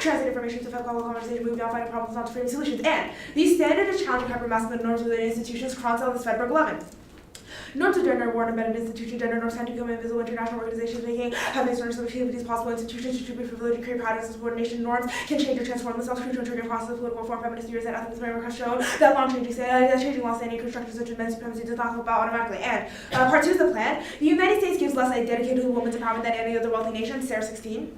translate information to effect global conversation, move beyond finding problems, not to framing solutions. And these standards are challenging hyper-masculine norms within institutions, Cron's on the Svedberg 11. Norms of gender are worn embedded in institutions. Gender norms tend to become invisible. International organizations making having certain activities possible. Institutions distribute privilege to create patterns of subordination. Norms can change or transform themselves. Crucial and triggering process of political reform. Feminist theories and ethics framework has shown that changing law standing constructions such as men's supremacy does not come about automatically. And part 2 is the plan. The United States gives less aid dedicated to women's empowerment than any other wealthy nation. Sarah 16.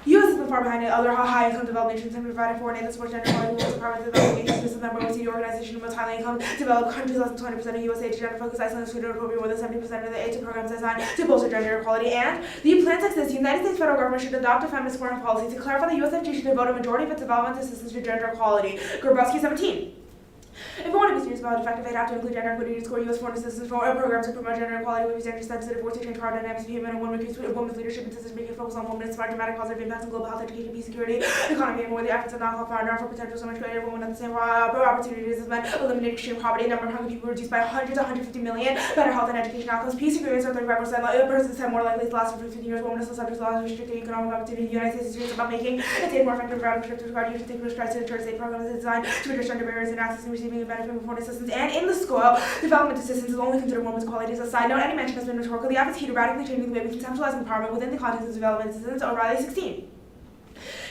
U.S. has been far behind other high-income developed nations in providing foreign aid that supports gender equality, women's empowerment, developing nations. This is the number one OECD organization in most highly income developed countries. Less than 20% of U.S. aid to gender-focused Iceland, Sweden, and Korea, more than 70% of the aid to programs designed to bolster gender equality. And the plan text says the United States federal government should adopt a feminist foreign policy to clarify the USFG should devote a majority of its development assistance to gender equality. Grabowski 17. If we want to be serious about effective aid, have to include gender equity to score U.S. foreign assistance programs to promote gender equality with gender sensitive work to change power dynamics, human and women's leadership and decision making, focus on women, inspire dramatic positive impacts on global health, education, peace, security, economy, and more. The efforts of non-health are for potential so much greater women at the same opportunities as men, eliminate extreme poverty, number of hungry people reduced by 100 to 150 million, better health and education outcomes, peace agreements are 35%, persons more likely to last for 15 years, women are still subject to laws restricting economic opportunity. The United States is serious about making its aid more effective around restrictive regard. You should take strides to ensure state programs designed to reduce gender barriers in access and receiving a benefit from foreign assistance. And in the school, development assistance is only considered women's equality. As a side note, any mention has been rhetorical. The efforts key to radically changing the way we conceptualize empowerment within the context of development assistance. O'Reilly 16.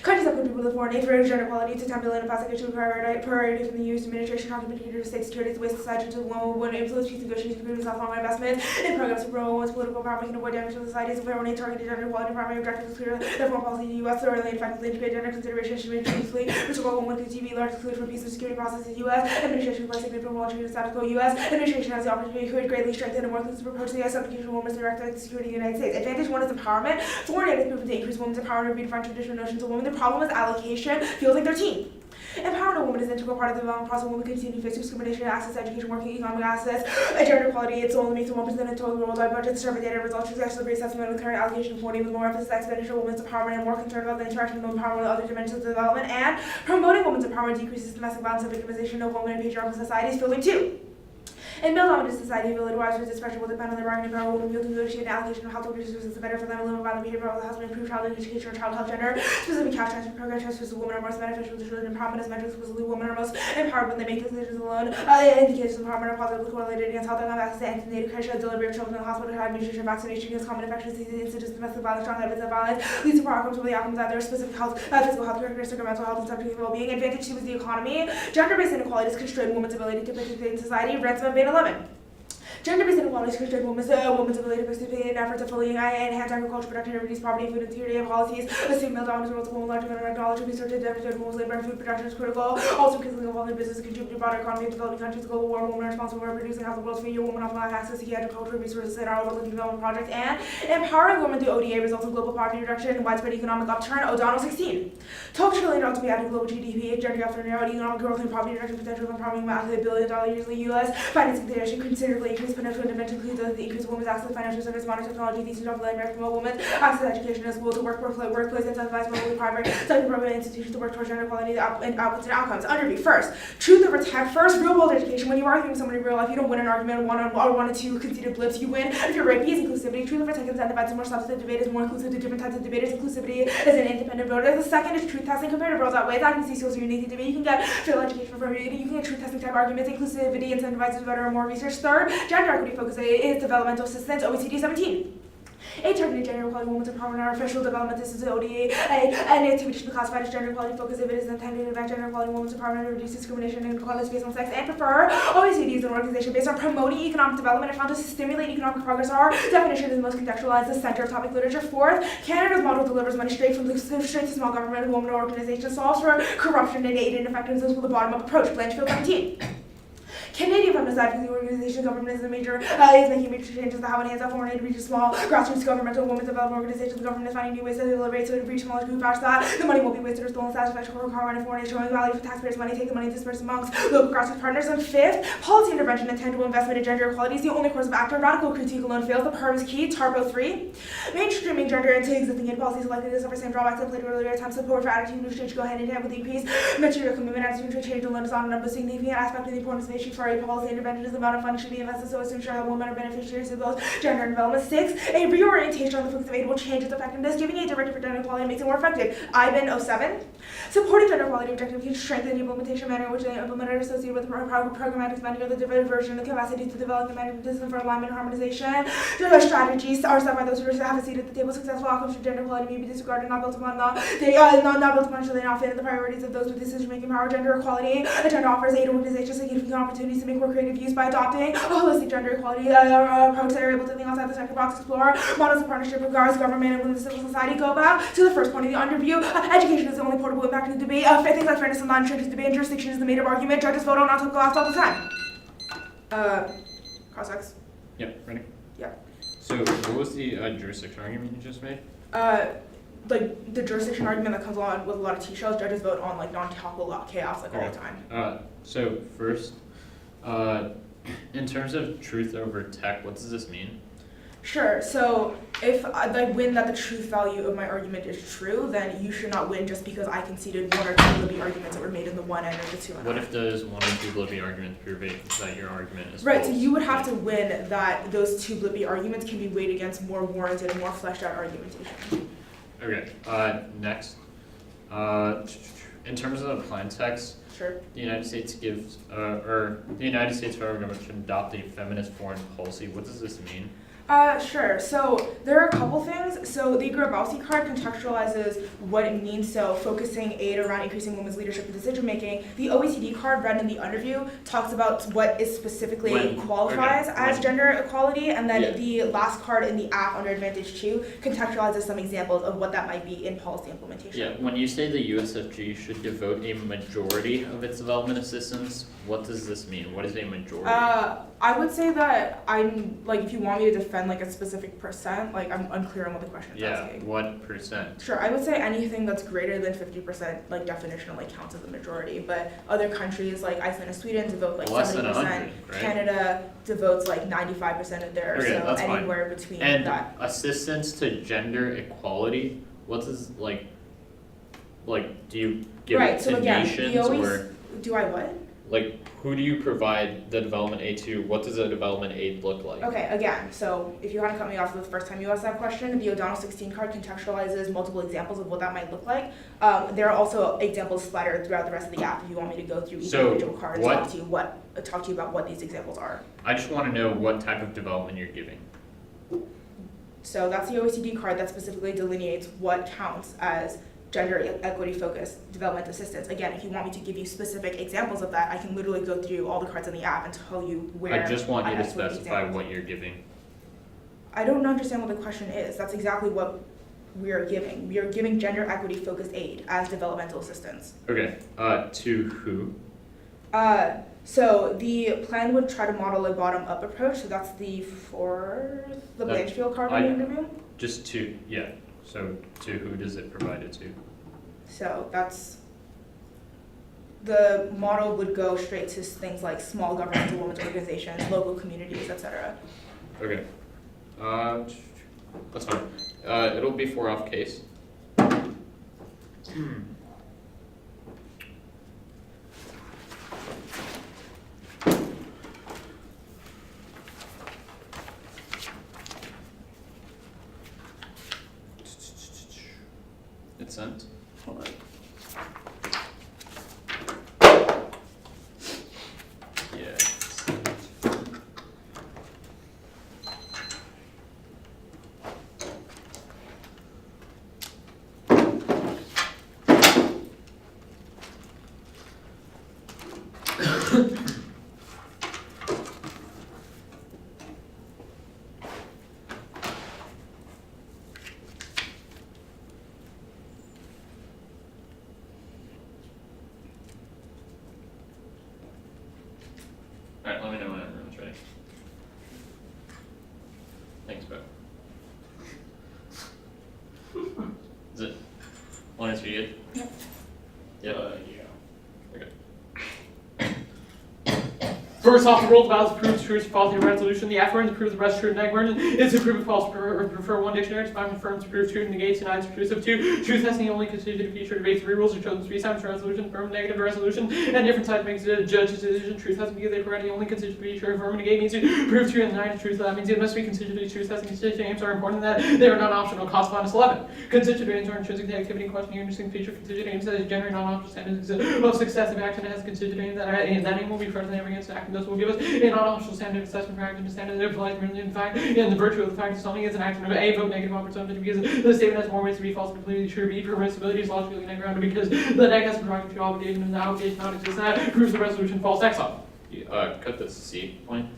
Countries that put people with foreign aid for gender equality to 10 billion in plastic issue priority from the U.S. administration, contributing to state security, the waste society to women, influence peace negotiations, agreements, long investments in programs to promote women's political empowerment can avoid damage to society. So foreign aid targeted gender equality primary objective is clear that foreign policy in the U.S. thoroughly and effectively integrate gender consideration should be chiefly which will women to be large include for peace and security process in the U.S. administration plays significant role in the status quo. U.S. administration has the opportunity to greatly strengthen and more inclusive approach to the U.S. application of women's direct security in the United States. Advantage 1 is empowerment. Foreign aid is proven to increase women's empowerment and redefine traditional notions of women. The problem is allocation. Fielding 13. Empowering a woman is an integral part of the development process. Women continue to face discrimination, access to education, working, economic access, gender equality. It's only makes 1% of total worldwide budget. Survey data results suggest the reassessment of the current allocation 40 with more emphasis on expenditure, women's empowerment, and more concern about the interaction of empowerment with other dimensions of development. And promoting women's empowerment decreases domestic violence and victimization of women in patriarchal societies. Fielding 2. In male-dominated society, ability wise for discretion will depend on their bargaining power. Women will negotiate an allocation of household resources better for them. Eliminate violent behavior of the husband, improve child education or child health, gender. Specific cash transfer program transfers of women are most beneficial to children empowerment as metrics. Explicitly, women are most empowered when they make decisions alone. Indicators of empowerment are positively correlated against health and access to antenatal care, delivery of children in the hospital, child nutrition, vaccination against common infections, diseases, incidents, domestic violence, strong evidence of violence, leads to poor outcomes where the outcomes either specific health, physical health characteristics, or mental health and subjective well-being. Advantage 2 is the economy. Gender-based inequalities constrain women's ability to participate in society. Ransom of 11. Gender-based inequalities constrain women's ability to participate in efforts to fully enhance agriculture production and reduce poverty, food insecurity, and policies. Assume male dominance roles of women larger than knowledge research to demonstrate women's labor and food production is critical. Also, increasingly involved in business contribute to broader economy of developing countries. Global war, women are responsible for producing half the world's food. Women often lack access to key agricultural resources and are overlooking development projects. And empowering women through ODA results in global poverty reduction and widespread economic upturn. O'Donnell 16. $12 trillion to be added to global GDP, gender gap to narrow economic growth and poverty reduction potential of empowering women to $1 billion years in the U.S. Financing the should considerably increase potential dimension the increase of women's access to financial service, modern technology, these of land promote women's access to education as well to workplace, incentivize women private second program institutions to work towards gender equality and outputs and outcomes. Underview first, truth over tech first, real world education. When you argue with someone in real life, you don't win an argument one or two conceded blips. You win if you're right. B is inclusivity. Truth over tech incentivizes more substantive debate is more inclusive to different types of debaters. Inclusivity is an independent voter. The second is truth testing. Comparative roles outweigh accuracy skills are unique to debate. You can get field education from you can get truth testing type arguments. Inclusivity incentivizes better and more research. Third, gender equity focus is developmental assistance. OECD 17. A targeted gender equality, women's empowerment, our official development. This is ODA. An activity should be classified as gender equality focus if it is intended to advance gender equality, women's empowerment, and reduce discrimination and inequalities based on sex. And prefer OECD is an organization based on promoting economic development and found to stimulate economic progress. Our definition is most contextualized, the center of topic literature. Fourth, Canada's model delivers money straight to small government and women organizations, solves for corruption and aid ineffectiveness with a bottom-up approach. Blanchfield 17. Canadian feminist advocacy organization government is making major changes to how it hands out foreign aid to reach small grassroots governmental women's development organizations. The government is finding new ways to deliver it so it reach smaller groups. After that, the money won't be wasted or stolen. Satisfaction for car and foreign aid showing value for taxpayers' money. Take the money dispersed amongst local grassroots partners. And fifth, policy intervention and tangible investment in gender equality is the only course of action. Radical critique alone fails. The perm is key. Tarpo 3. Mainstreaming gender into existing aid policies likely to suffer same drawbacks that played earlier attempts. Support for attitude change go hand in hand with increased material commitment. Attitude change alone is not enough, but significant aspect of the importance of issues statutory policy interventions, the amount of funding should be invested so as to ensure that women are beneficiaries of both gender and development. 6, a reorientation on the focus of aid will change its effectiveness, giving aid directed for gender equality makes it more effective. IBIN 07, supporting gender equality objectives can strengthen the implementation manner in which they implemented associated with the programmatic spending of the diversion, the capacity to develop the management system for alignment and harmonization. The strategies are set by those who have a seat at the table. Successful outcomes for gender equality may be disregarded, not built upon not built upon, so they not fit in the priorities of those with decision-making power. Gender equality. The gender offers aid organizations significant opportunities to make more creative use by adopting a holistic gender equality approach that are able to think outside the sector box, explore models of partnership with regards government and within the civil society. Go back to the first point of the underview. Education is the only portable impact in the debate. Things like fairness and non-intrinsic debate and jurisdiction is the made-up argument. Judges vote on non-topical acts all the time. Cross-X. Yep, ready? Yep. So what was the jurisdiction argument you just made? Like the jurisdiction argument that comes along with a lot of T-shells, judges vote on like non-topical chaos like all the time. So first, in terms of truth over tech, what does this mean? Sure. So if I win that the truth value of my argument is true, then you should not win just because I conceded one or two of the arguments that were made in the one end or the two end. What if those one or two blippy arguments prove that your argument is right? false? So you would have to win that those two blippy arguments can be weighed against more warranted and more fleshed out argumentation. Okay. Next, in terms of the plan text, sure. the United States gives, or the United States federal government should adopt a feminist foreign policy. What does this mean? Sure. So there are a couple things. So the Grabowski card contextualizes what it means. So focusing aid around increasing women's leadership and decision making. The OECD card, read in the underview, talks about what is specifically qualifies as gender equality, and then the last card in the app under Advantage 2 contextualizes some examples of what that might be in policy implementation. Yeah. When you say the USFG should devote a majority of its development assistance, what does this mean? What is a majority? I would say that I'm like, if you want me to defend like a specific percent, like I'm unclear on what the question is asking. Yeah, what percent? Sure, I would say anything that's greater than 50%, like definitionally counts as a majority. But other countries like Iceland and Sweden devote like 70%. 100, right? Canada devotes like 95% of theirs. Okay, so anywhere between and that. Assistance to gender equality. What does like do you give it to nations or? Do I what? Like, who do you provide the development aid to? What does a development aid look like? Okay, again, so if you want to cut me off the first time you asked that question, the O'Donnell 16 card contextualizes multiple examples of what that might look like. There are also examples splattered throughout the rest of the app if you want me to go through each individual card and talk to you about what these examples are. I just want to know what type of development you're giving. So that's the OECD card that specifically delineates what counts as gender equity focused development assistance. Again, if you want me to give you specific examples of that, I can literally go through all the cards in the app and tell you where. I just want you to specify what you're giving. I don't understand what the question is. That's exactly what we are giving. We are giving gender equity focused aid as developmental assistance. Okay. To who? So the plan would try to model a bottom up approach. So that's the Blanchfield card in the interview. Just to, yeah. So to who does it provide it to? So that's, the model would go straight to things like small governmental women's organizations, local communities, etc. Okay. That's fine. It'll be 4 off case. It's sent. Hold on. Yeah. Alright, let me know when everyone's ready. Thanks, bro. Is it? Want to good? Yep. Yeah. Okay. First off, the rule of balance proves true, false, and resolution. The afferent proves the rest true, and negligent is to prove false. Prefer one dictionary. Five confirms prove true, negates, denies, proves of two. Truth has the only constituted feature. Debate three rules are chosen three times. Resolution, affirm, negative, resolution, and different sides makes a judge's decision. Truth has to be the correct, the only constituted feature. Affirm, negate means to prove true, and deny truth. That means it must be constituted. Truth has constituted aims are important that they are non-optional. Cost minus 11. Constituted aims are intrinsic to activity in question. Interesting feature. Constituted aims that is generally non-optional standards of successive action has constituted aims that aim will be present every against act, and thus will give us a non-optional standard assessment for action. The standard that applies merely in fact, and the virtue of the fact that something is an action of A, vote negative on presumption because the statement has more ways to be false and completely true. B, permissibility is logically grounded because the neg has prerogative to obligation and the obligation not exists. That proves the resolution false. X off. Cut this C point.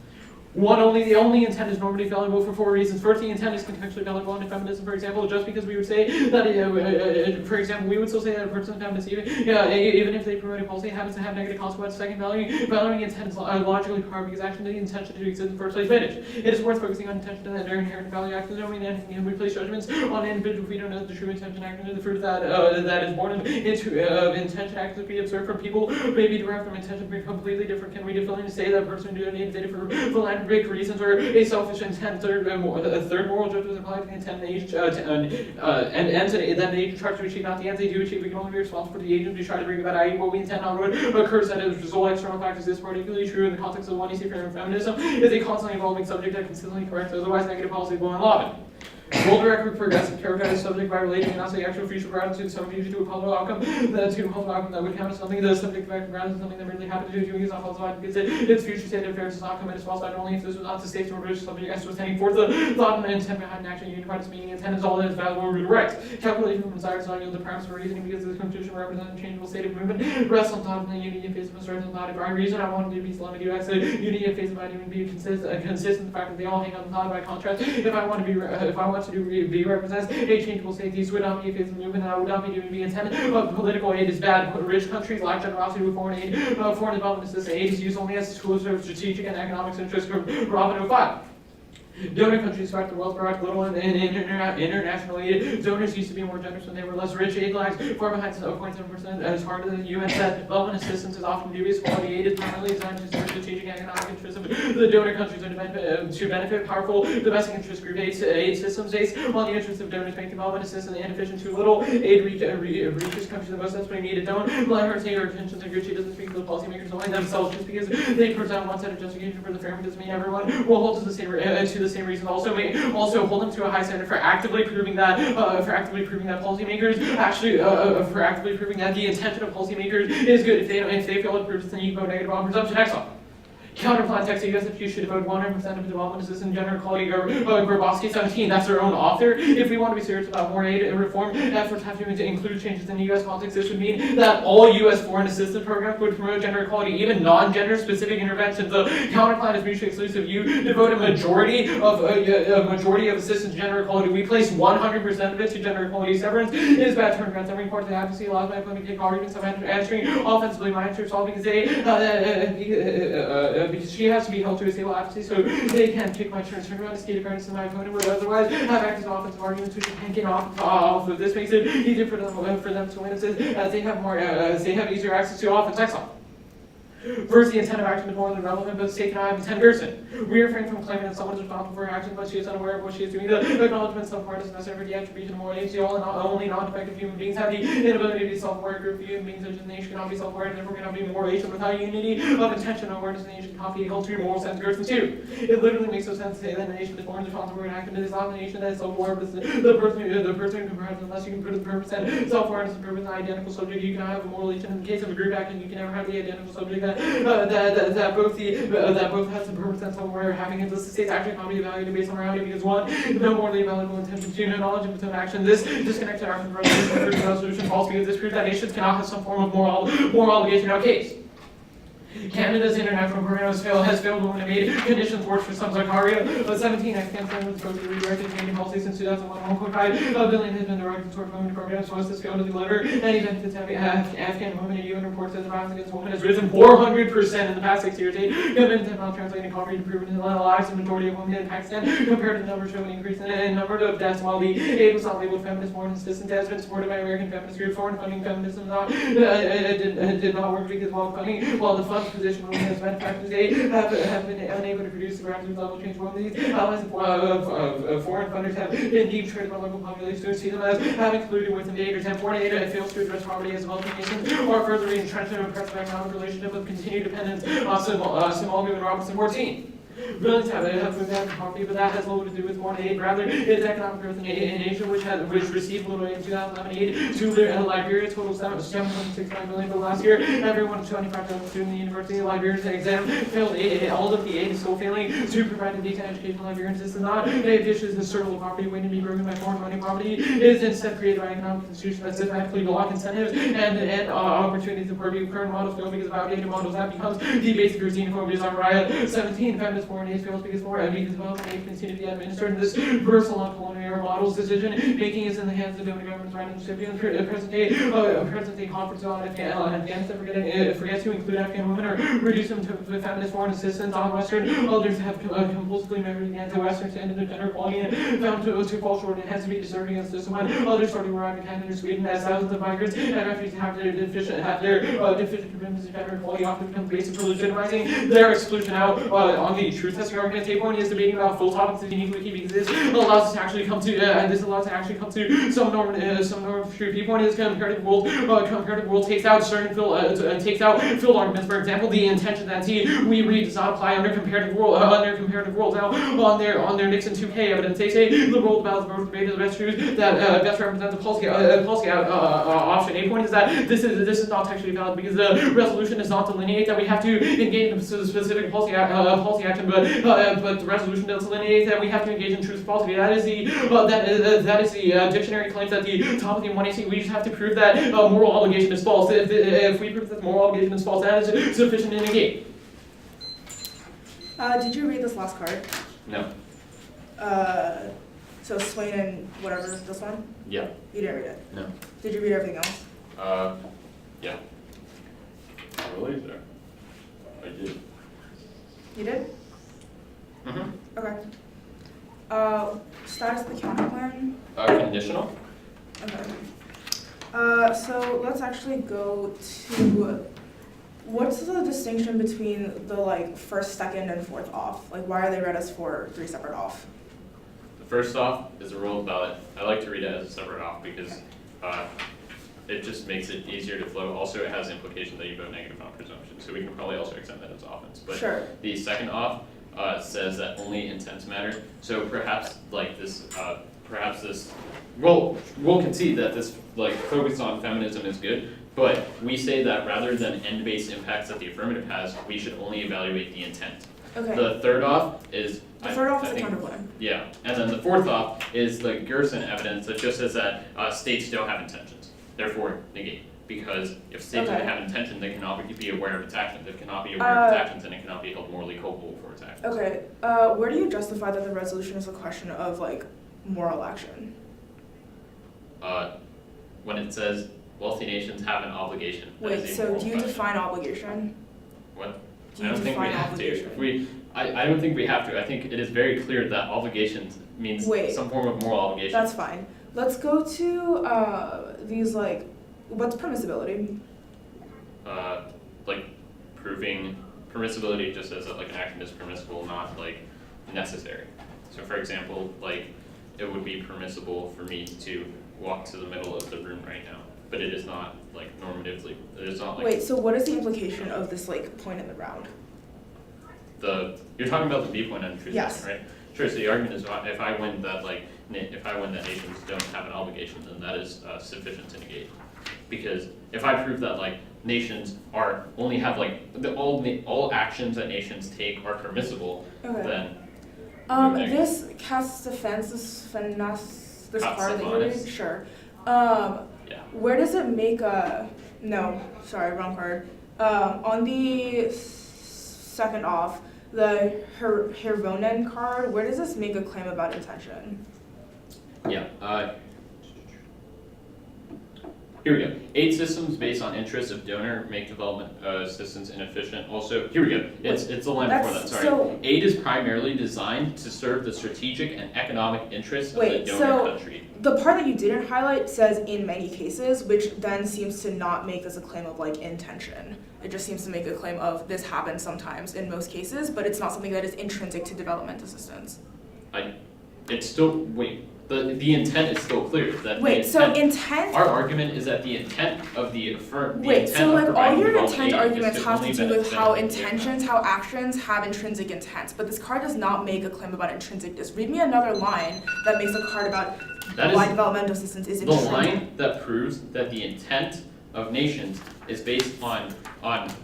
The only intent is normally valuable for four reasons. First, the intent is contextually valuable in feminism, for example, just because we would say that, for example, we would still say that a person is feminist, even if they promote a policy, happens to have negative consequences. Second, valuing intent is logically required because actually the intention to exist in the first place finish. It is worth focusing on intention and their inherent value. Actions don't mean anything, and we place judgments on an individual if we don't know the true intention. Action is the fruit that is born into intention. Actions we observe from people may be derived from intention, but completely different. Can we definitely say that a person doing it for philanthropy reasons or a selfish intent? Third moral judgment applied to the intent and ends and then the agent tries to achieve not the ends they do achieve. We can only be responsible for the agent who try to bring about i.e. what we intend on what occurs that as a result external factors. This is particularly true in the context of one you see from feminism is a constantly evolving subject that consistently corrects otherwise negative policy will unlawful. Rule directed progressive characterized subject by relating and not say actual future grounds to some future to a possible outcome that would count as something that is subject to fact grounds is something that really happened to doing is not falsified because its future state of affairs does not come as falsified only if this was not the state to which subject as was standing forth the thought and intent behind an action unified its meaning. Intent is all that is valuable or direct. Calculation from desire does not yield the premise for reasoning because the conclusion represents a changeable state of movement. Rests on thought and the unity of face of rests on thought. If I reason I want to be Islamic do I say unity of face of my human being consistent the fact that they all hang on the thought by contrast. If I want to be represents a changeable state. These would not be a phase of movement, and I would not be doing the intent of political aid is bad. Rich countries lack generosity with foreign aid. Foreign development assistance aid is used only as a tool to serve strategic and economic interests. Robin 05. Donor countries throughout the world provide little in international aid. Donors used to be more generous when they were less rich. Aid lags far behind 0.7%. As hard as the UN said, development assistance is often dubious. Quality aid is primarily designed to serve strategic and economic interests of the donor countries to benefit powerful domestic interest group aid systems. While the interests of donors make development assistance inefficient, too little aid reaches countries the most desperately needed. Don't let her take her attention to Gucci doesn't speak to the policymakers only themselves just because they present one set of justification for the fairness doesn't mean everyone will hold to the same reason. Also hold them to a high standard for actively proving that policymakers actually for actively proving that the intention of policymakers is good. If they fail to prove it, then you can vote negative on presumption. Excellent. Counterplan text USFU should devote 100% of development assistance gender equality. Grabowski 17, that's their own author. If we want to be serious about more aid and reform, efforts have to include changes in the U.S. context. This would mean that all U.S. foreign assistance programs would promote gender equality, even non-gender specific interventions. The counterplan is mutually exclusive. You devote a majority of assistance to gender equality. We place 100% of it to gender equality. Severance is bad turn grants. Every part of the advocacy allows my opponent to take arguments of answering offensively my answers all because because she has to be held to a stable advocacy, so they can't kick my turn around to skate appearance to my opponent, would otherwise have access to offensive arguments which can get off of. This makes it easier for them to win as they have easier access to offense. Excellent. First, the intent of action is more than relevant, but taken out of intent person. We refrain from claiming that someone is responsible for her actions, but she is unaware of what she is doing. The acknowledgement self-aware is necessary for the attribution of moral agency. Only non-defective human beings have the inability to be self-aware. Group of human beings such as the nation cannot be self-aware, and therefore cannot be moral agent. Without unity of intention, awareness of the nation cannot be held to be moral sense. Person 2. It literally makes no sense to say that a nation is born responsible for an act, and it is not the nation that is self-aware, but the person who comprises, unless you can prove the purpose and self-awareness and purpose an identical subject, you cannot have a moral agent. In the case of a group action, you can never have the identical subject that both has the purpose and self-aware. Having it, the states actually cannot be evaluated based on morality because one, no morally valuable intention, two, no knowledge of its own action. This disconnected action from resolution false because this proves that nations cannot have some form of moral obligation. Now, case. Canada's international program has failed when it made conditions worse for some Zakaria. 17 Afghanistan was supposed to be redirected Canadian policy since 2001. 1.5 billion has been directed toward women programs. So this failed to deliver any benefits to Afghan women. A UN report says the violence against women has risen 400% in the past 6 years. Governments have not translated concrete improvement in the lives of the majority of women in Pakistan compared to the numbers showing an increase in number of deaths. While the aid was not labeled feminist, more assistance has been supported by American feminist groups. Foreign funding feminism did not work because while the funds Trump's position ruling as manufacturers have been unable to produce the grassroots level change formalities. Allies of foreign funders have indeed traded by local populations to see them as having colluded with invaders, and foreign aid fails to address poverty as developing nations, or further entrenchment of oppressive economic relationship with continued dependence on Somalia and Robertson 14. Billions have moved out of poverty, but that has little to do with foreign aid. Rather, it's economic growth in Asia, which received little aid in 2011 aid to Liberia, total 7.69 million for last year. Everyone 25,000 students in the university of Liberia's exam failed aid. All of the aid is still failing to provide a decent education. Liberians. This is not a vicious circle of poverty waiting to be broken by foreign money. Poverty is instead created by economic institutions that systematically block incentives and opportunities to purview current models fail because of outdated models. That becomes the basic for xenophobia. On riot 17 feminist foreign aid fails because development aid continue to be administered in this versatile colonial models. Decision making is in the hands of the donor governments right in the recipient. Present day conference on Afghanistan forget to include Afghan women or reduce them to feminist foreign assistance on Western. Others have compulsively measured the anti-Western standards of gender equality and found to fall short. It has to be deserving against this one. Others started arriving in Canada and Sweden as thousands of migrants and refugees have their deficient commitments to gender equality often become basic for legitimizing their exclusion out on the truth testing argument. Take point is debating about full topics that uniquely exist allows us to actually come to and this allows us to actually come to some norm truth. Key point is comparative world takes out field arguments. For example, the intention that we read does not apply under comparative world now on their Nixon 2K evidence. They say the role of balance of debate is the best truth that best represents the policy option. A point is that this is not textually valid because the resolution does not delineate that we have to engage in a specific policy action, but the resolution does delineate that we have to engage in truth policy. That is the dictionary claims at the top of the 1AC. We just have to prove that moral obligation is false. If we prove that moral obligation is false, that is sufficient to negate. Did you read this last card? No. So Swain and whatever, this one? Yeah. You didn't read it? No. Did you read everything else? Yeah. I believe so. I did. You did? Mm-hmm. Okay. Status of the counterplan? Conditional? Okay. So let's actually go to, what's the distinction between the first, second, and fourth off? Why are they read as three separate off? The first off is a rolled ballot. I like to read it as a separate off because it just makes it easier to flow. Also, it has implication that you vote negative on presumption, so we can probably also accept that as offense. But sure. The second off says that only intents matter. So perhaps we'll concede that this focus on feminism is good, but we say that rather than end-based impacts that the affirmative has, we should only evaluate the intent. Okay. The third off is the counterplan. Yeah, and then the fourth off is the Gerson evidence that just says that states don't have intentions, therefore negate. Because if states don't have intention, they cannot be aware of its actions. If it cannot be aware of its actions, then it cannot be held morally culpable for its actions. Okay. Where do you justify that the resolution is a question of moral action? When it says wealthy nations have an obligation. Wait, so do you define obligation? What? I don't think we have to. I don't think we have to. I think it is very clear that obligation means some form of moral obligation. That's fine. Let's go to these what's permissibility? Proving permissibility just says that an action is permissible, not necessary. So for example, it would be permissible for me to walk to the middle of the room right now, but it is not normatively. It is not Wait, so what is the implication of this point in the round? You're talking about the B point on truth, yes. Right? Sure. So the argument is if I win that nations don't have an obligation, then that is sufficient to negate. Because if I prove that nations only have all actions that nations take are permissible, then this casts defense, this card that you read, sure. Yeah. Where does it make no, sorry, wrong card. On the second off, the Hirvonen card, where does this make a claim about intention? Yeah. Here we go. Aid systems based on interests of donor make development assistance inefficient. Also, here we go. It's the line before that. Sorry. So, Aid is primarily designed to serve the strategic and economic interests of the Wait, donor so- country. the part that you didn't highlight says in many cases, which then seems to not make this a claim of like intention. It just seems to make a claim of this happens sometimes in most cases, but it's not something that is intrinsic to development assistance. It's still the intent is still clear that Wait, the so intent, intent. our argument is that the intent of the firm. Wait, so like all your intent aid arguments is have to only do with how benefit the intentions, how actions have intrinsic intent, but this card does not make a claim about intrinsicness. Read me another line that makes a card about That why is developmental assistance is the intrinsic. line that proves that the intent of nations is based on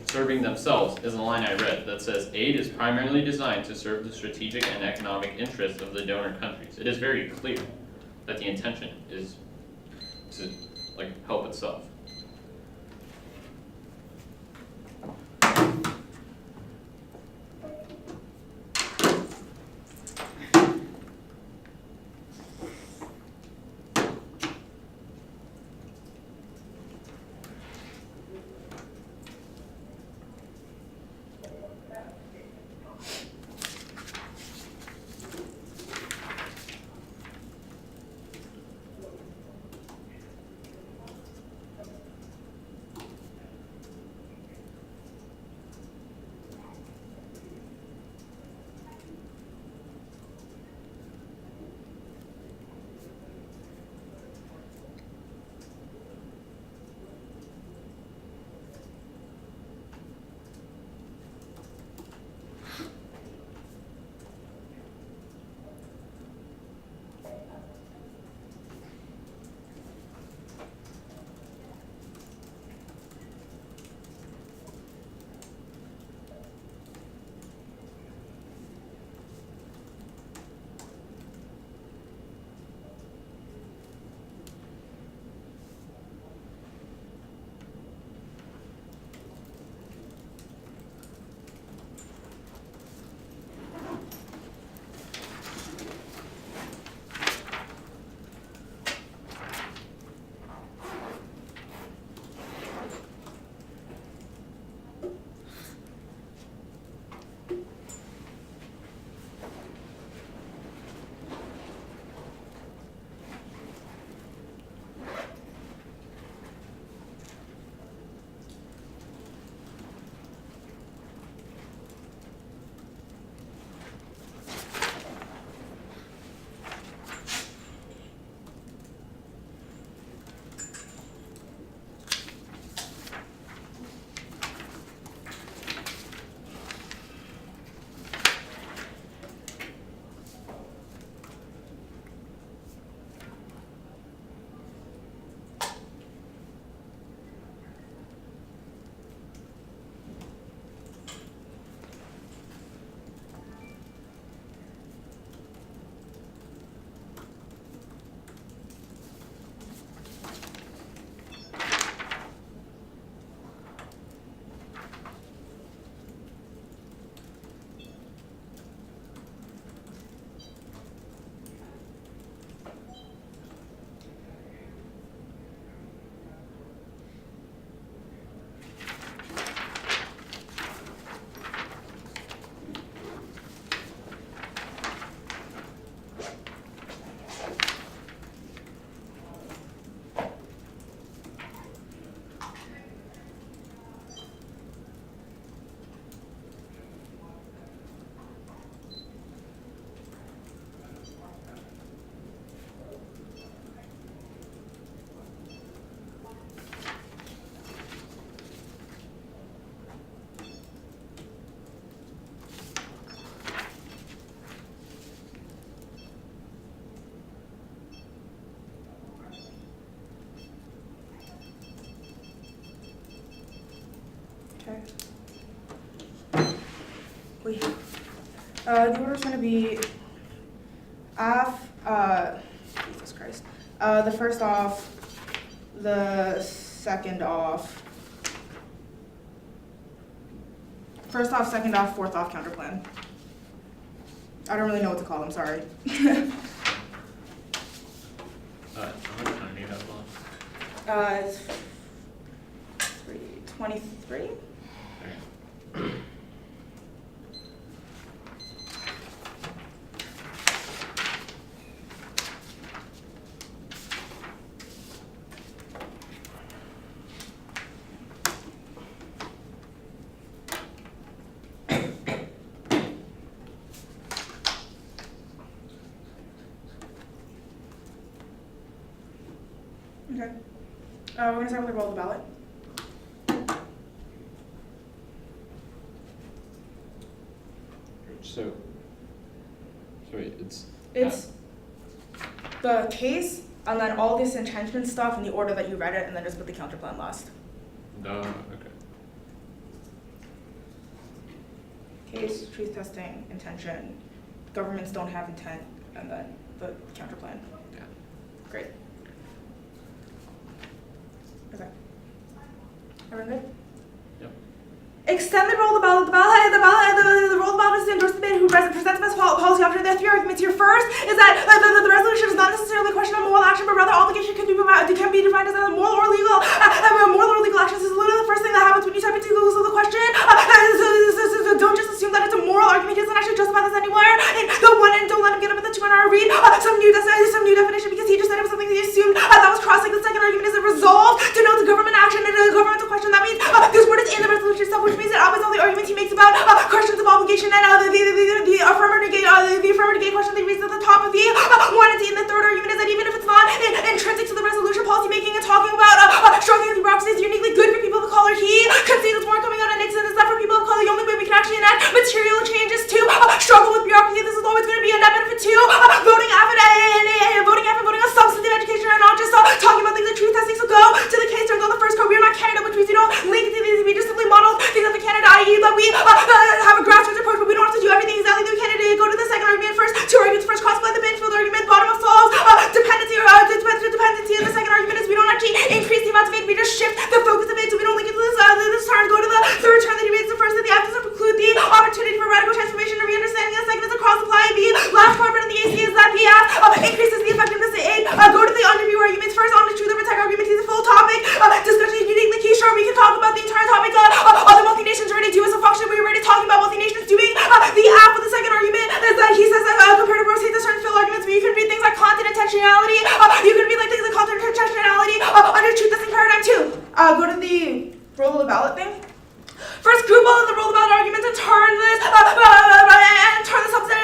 serving themselves is the line I read that says aid is primarily designed to serve the strategic and economic interests of the donor countries. It is very clear that the intention is to help itself. Wait. The order is going to be Jesus Christ. The first off, the second off. First off, second off, fourth off, counterplan. I don't really know what to call them, sorry. How much time do you have left? 23. Okay. We're going to start with the roll of the ballot. So wait, It's the case, and then all this entrenchment stuff in the order that you read it, and then just put the counterplan last. no, okay. Case, truth testing, intention, governments don't have intent, and then the counterplan. Yeah. Great. Okay. Everyone good? Yep. Extend the roll of the ballot. The roll of the ballot is to endorse the man who presents best policy option. There are 3 arguments here. First is that the resolution is not necessarily a question of moral action, but rather obligation can be defined as a moral or legal. Moral or legal actions is literally the first thing that happens when you type into Google the question. So don't just assume that it's a moral argument. He doesn't actually justify this anywhere. And don't let him get up at the 2-hour read some new definition because he just said it was something that he assumed that was crossing. The second argument is a resolve denotes government action and a governmental question. That means this word is in the resolution itself, which means that always all the arguments he makes about questions of obligation and the affirmative negate question that he reads at the top of the one and the third argument is that even if it's not intrinsic to the resolution policy making and talking about struggling with bureaucracy is uniquely good for people of color. He concedes more coming out of Nixon is that for people of color the only way we can actually enact material changes to struggle with bureaucracy. This is always going to be a net benefit to voting on substantive education and not just talking about things like truth testing. So go to the case turns on the first code. We are not Canada, which means you don't link to these. We just simply model things after Canada, i.e. that we have a grassroots approach, but we don't have to do everything exactly through Canada. Go to the second argument first. 2 arguments first. Cross-play the Benchfield argument. Bottom of solves dependency and the second argument is we don't actually increase the amount of aid. We just shift the focus of it. So we don't link it to this turn. Go to the third turn that he reads the first that the act doesn't preclude the opportunity for radical transformation and re-understanding. The second is a cross-apply. The last part in the AC is that the act increases the effectiveness of aid. Go to the underview arguments first. On the truth or protect argument is a full topic. Discussion is uniquely key. Sure, we can talk about the entire topic. Other wealthy nations already do as a function. We were already talking about wealthy nations doing the app. With the second argument is that he says that compared to Rose hates certain fill arguments, but you can read things like content intentionality. You can read like things like content intentionality under truth testing paradigm too. Go to the roll of the ballot thing. First, group all in the roll of the ballot arguments and turn this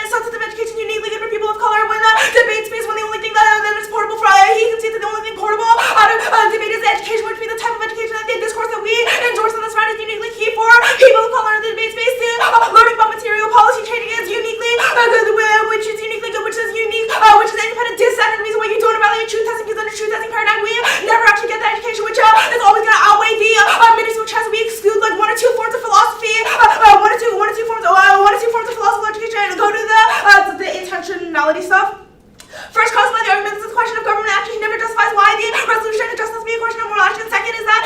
substantive education uniquely good for people of color when debate space when the only thing that is portable for he can see that the only thing portable out of debate is education, which would be the type of education that the discourse that we endorse in this round is uniquely key for people of color in the debate space. Learning about material policy training is uniquely which is uniquely good, which is unique, which is independent dissent, and the reason why you don't evaluate truth testing because under truth testing paradigm we never actually get that education, which is always going to outweigh the minuscule chance we exclude like 1 or 2 forms of philosophy, 1 or 2 forms of philosophical education, and go to the intentionality stuff. First, cross-play the argument is a question of government action. He never justifies why the resolution and justice be a question of moral action. Second is that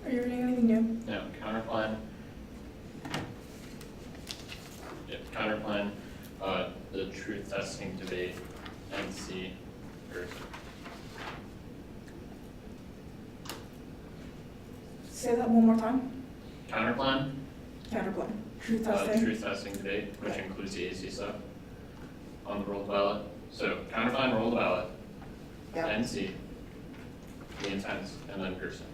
Are you reading anything new? No, Counterplan. Yeah, Counterplan, the truth testing debate, NC, or Say that one more time. Counterplan, Counterplan. Truth testing. truth testing debate, which includes the AC stuff on the rolled ballot. So Counterplan, rolled ballot, Yeah. NC, the intents, and then Pearson.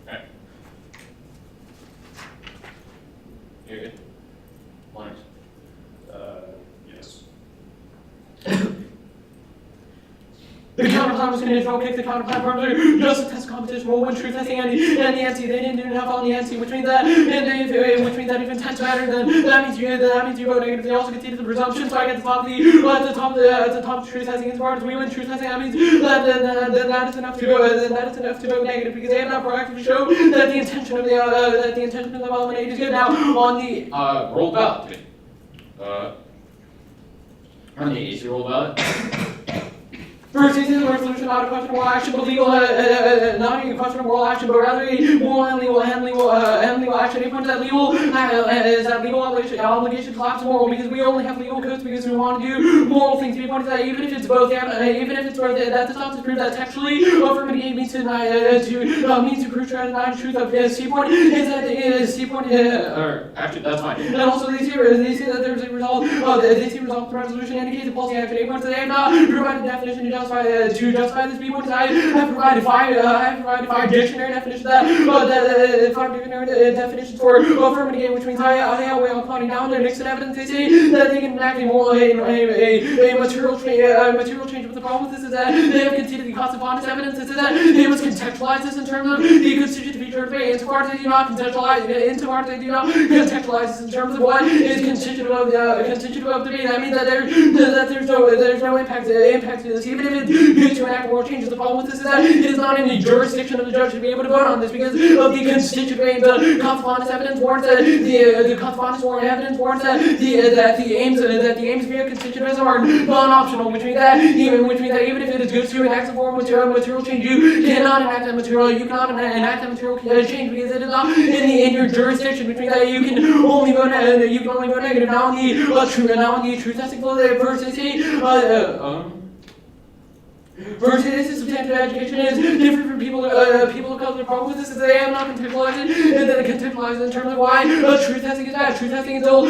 Alright. You're good? Lawrence? Yes. The Counterplan was going to kick the Counterplan parameter just to test competition will win truth testing and the NC. They didn't do enough on the NC, which means that which means that if intent matters, then that means you vote negative. They also conceded the presumption, so I get the top of the top of truth testing as far as we win truth testing. That means that is enough to vote negative because they have not proactively shown that the intention of the nominate is good. Now on the rolled ballot, on the AC rolled ballot. First is the resolution not a question of moral action, but legal, not a question of moral action, but rather a moral and legal action. He points that legal obligation collapses moral because we only have legal codes because we want to do moral things. He points that even if it's both, that does not disprove that textually affirmative means to prove the truth of his. C point is that C point, or actually that's fine. And also they see that there's a result. They see result of the resolution indicates the policy action. He points that they have not provided definition. justify this viewpoint, I have provided five dictionary definitions five dictionary definitions for affirmative, which means I outweigh all plotting down to Nixon evidence. They say that they can enact a material change. But the problem with this is that they have conceded the consequence evidence. This is that they must contextualize this in terms of the constituent feature of the insofar as they do not contextualize this in terms of what is constitutive of debate. That means that there's no impact to this, even if it is to enact moral changes. The problem with this is that it is not in the jurisdiction of the judge to be able to vote on this because of the constituent range. The consequence evidence warrants that the consequence evidence warrants that the aims via constitutivism are non-optional, which means that even if it is good to enact a form of material change, you cannot enact that material change because it is not in your jurisdiction, which means that you can only vote negative. Now on the truth testing verse they say versus substantive education is different from people of color. The problem with this is they have not contextualized it in terms of why truth testing is bad. Truth testing is still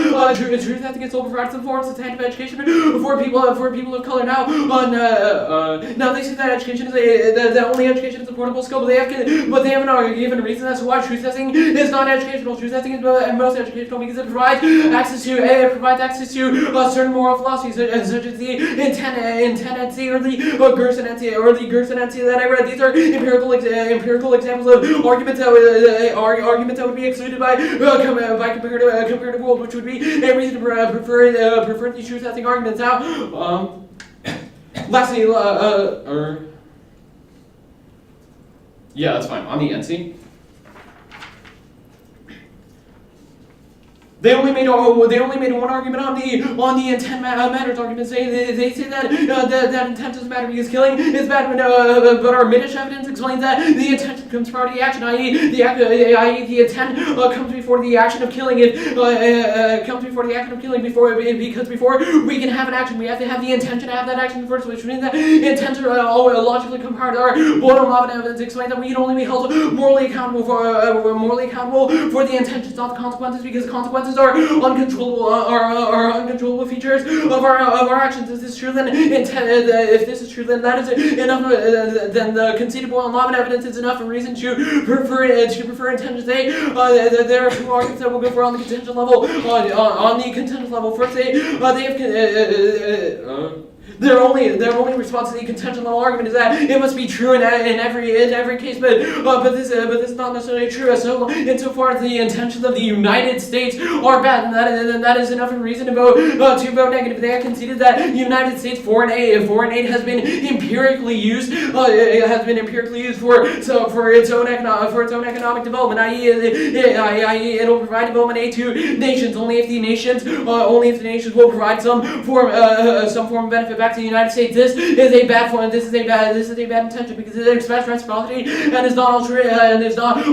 provides some form of substantive education for people of color. Now they say that education is that only education is a portable skill, but they haven't given a reason as to why truth testing is not educational. Truth testing is most educational because it provides access to certain moral philosophies such as the intendency or the Gersonency that I read. These are empirical examples of arguments that would be excluded by comparative world, which would be a reason to prefer these truth testing arguments. Now, lastly, yeah, that's fine. On the NC. They only made one argument on the intent matters argument. They say that intent doesn't matter because killing is bad, but our Middish evidence explains that the intent comes prior to the action, i.e. the intent comes before the action of killing. Because before we can have an action, we have to have the intention to have that action first, which means that intents are logically come prior to our Boyle-Lavin evidence explains that we can only be held morally accountable for the intentions, not the consequences, because consequences are uncontrollable features of our actions. If this is true, then that is enough. Then the conceded Boyle-Lavin evidence is enough reason to prefer intentions. There are two arguments that will go for on the contingent level. On the contingent level, first they have. Their only response to the contingent level argument is that it must be true in every case, but this is not necessarily true. So insofar as the intentions of the United States are bad, then that is enough reason to vote negative. They have conceded that the United States foreign aid has been empirically used. For its own economic development, i.e. it will provide development aid to nations only if the nations will provide some form of benefit back to the United States. This is a bad intention because it expects reciprocity and is not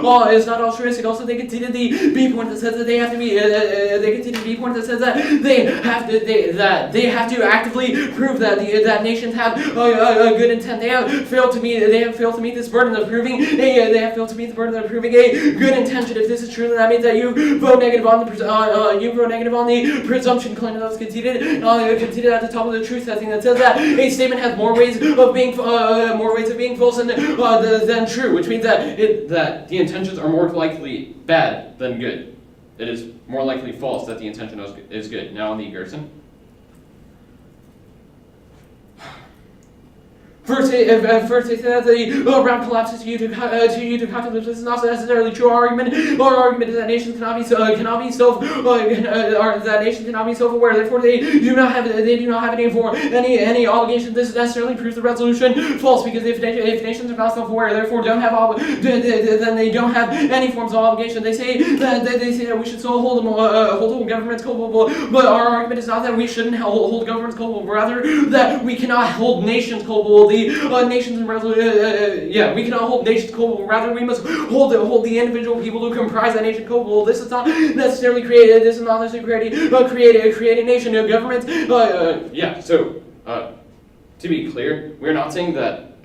altruistic. Also, they conceded the B point that says that they have to be. They conceded the B point that says that they have to actively prove that nations have a good intent. They have failed to meet this burden of proving. They have failed to meet the burden of proving a good intention. If this is true, then that means that you vote negative on the presumption claim that was conceded at the top of the truth testing that says that a statement has more ways of being false than true, which means that the intentions are more likely bad than good. It is more likely false that the intention is good. Now on the Gerson. First, they say that the round collapses to you to calculate. This is not necessarily true. Our argument is that nations cannot be self-aware. Therefore, they do not have any obligation. This necessarily proves the resolution false because if nations are not self-aware, therefore then they don't have any forms of obligation. They say that we should still hold governments culpable, but our argument is not that we shouldn't hold governments culpable, rather that we cannot hold nations culpable. We cannot hold nations culpable. Rather, we must hold the individual people who comprise that nation culpable. This is not necessarily creating a nation. Governments. So to be clear, we're not saying that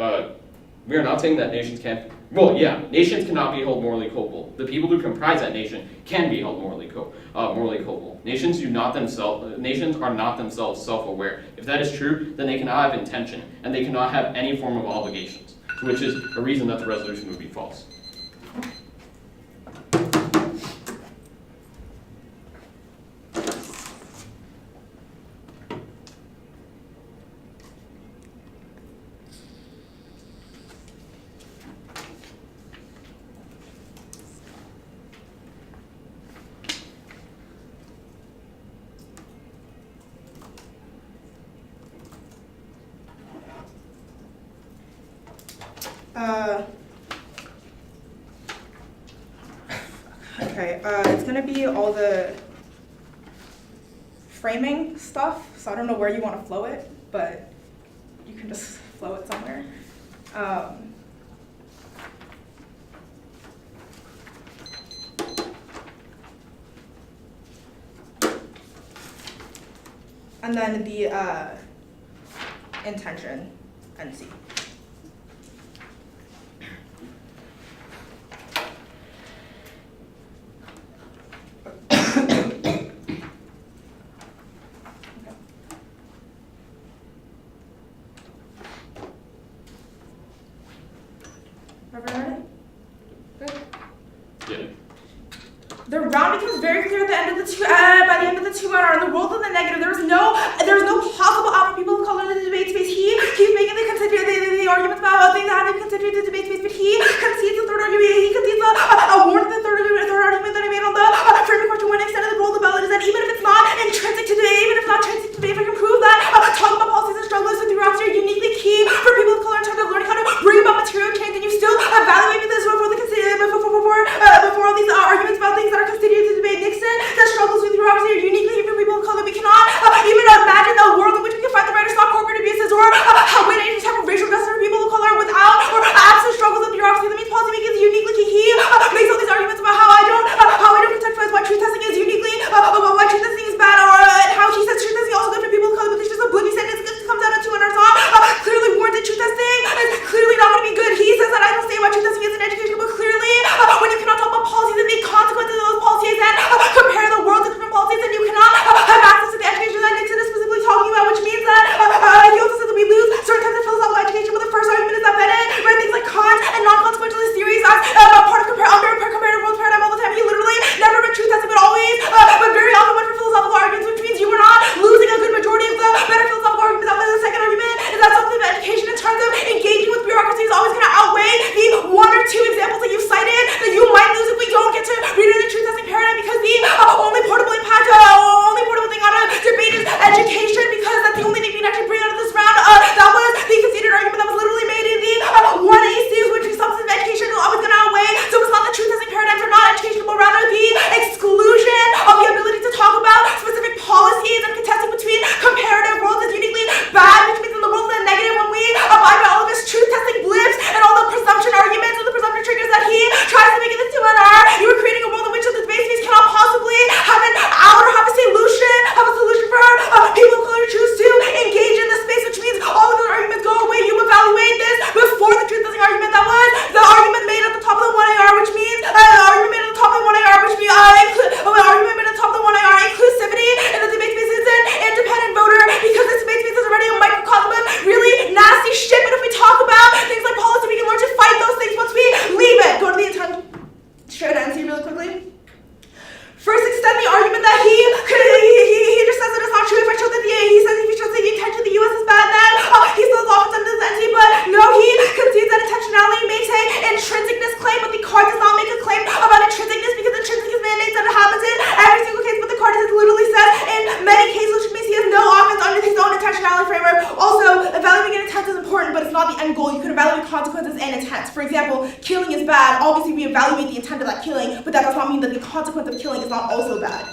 nations can't Well, yeah, nations cannot be held morally culpable. The people who comprise that nation can be held morally culpable. Nations are not themselves self-aware. If that is true, then they cannot have intention, and they cannot have any form of obligations, which is a reason that the resolution would be false. It's gonna be all the framing stuff, so I don't know where you want to flow it, but you can just flow it somewhere. And then the intention, NC. Everyone ready? Good. Yeah. The round becomes very clear at the end of the by the end of the 2 hour. In the world of the negative, there is no possible out for people of color in the debate space. He keeps making the arguments about things that have been considered in the debate space, but he concedes the third argument. He concedes a warning. The third argument that I made on the framing question when extended the role of the ballot is that even if it's not intrinsic to debate, even if it's not intrinsic to debate, if I can prove that talking about policies and struggles with bureaucracy are uniquely key for people of color in terms of learning how to bring about material change, and you still evaluate this before all these arguments about things that are considered to debate. Nixon, that struggles with bureaucracy are uniquely for people of color. We cannot even imagine a world in which we can find the right to stop corporate abuses or win any type of racial justice for people of color without or absent struggles with bureaucracy. That means policymaking is uniquely key. He makes all these arguments about how I don't contextualize why truth testing is uniquely why truth testing is bad, or how he says truth testing is also good for people of color, but there's just oblivious sentence comes out of 2 in our song. Clearly warranted truth testing is clearly not going to be good. He says that I don't say why truth testing isn't educational, but clearly when you cannot talk about policies and make consequences of those policies and compare the world to different policies, then you cannot have access to the education that Nixon is specifically talking about, which means that he also says that we lose certain types of philosophical education. But the first argument is that Bennett read things like Kant and non-consequentialist theories as part of comparative world paradigm all the time. He literally never read truth testing, but very often went for philosophical arguments, which means you were not losing a good majority of the better philosophical arguments. That the second argument is that something of education in terms of engaging with bureaucracy is always going to outweigh the 1 or 2 examples that you cited that you might lose if we don't get to read it in the truth testing paradigm, because the only portable thing out of debate is education, because that's the only thing we can actually bring out of this round. That was the conceded argument that was literally made in the 1ACs, which is substance of education is always going to outweigh. So it's not the truth testing paradigms are not educational, but rather the exclusion of the ability to talk about specific policies and contesting between comparative worlds is uniquely bad, which means in the world of the negative, when we abide by all of his truth testing blips and all the presumption arguments and the presumption triggers that he tries to make in this 2NR, you are creating a world in which the debate space cannot possibly have an out or have a solution for people of color to choose to engage in this space, which means all of the arguments go away. You evaluate this before the truth testing argument. That was the argument made at the top of the 1AR, which means argument made at the top of the 1AR, which means argument made at the top of the 1AR, inclusivity in the debate space is an independent voter, because this debate space is already a microcosm of really nasty shit. But if we talk about things like policy, we can learn to fight those things once we leave it. Go to the intent. Straight answer really quickly. First, extend the argument that he just says that it's not true. If I show that he says if he shows that the intention of the U.S. is bad, then he still often does this NT, but no, he concedes that intentionality makes an intrinsicness claim, but the card does not make a claim about intrinsicness, because intrinsicness mandates that it happens in every single case, but the card literally says in many cases, which means he has no offense under his own intentionality framework. Also, evaluating intent is important, but it's not the end goal. You can evaluate consequences and intent. For example, killing is bad. Obviously, we evaluate the intent of that killing, but that does not mean that the consequence of killing is not also bad.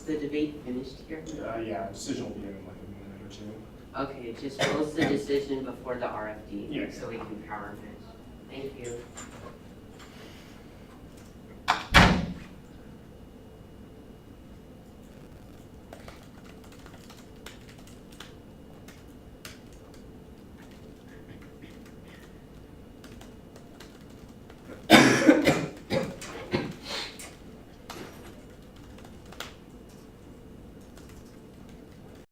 the debate finished here? Yeah, decision will be in like a minute or two. Okay, just post the decision before the RFD, Yeah. so we can power finish. Thank you.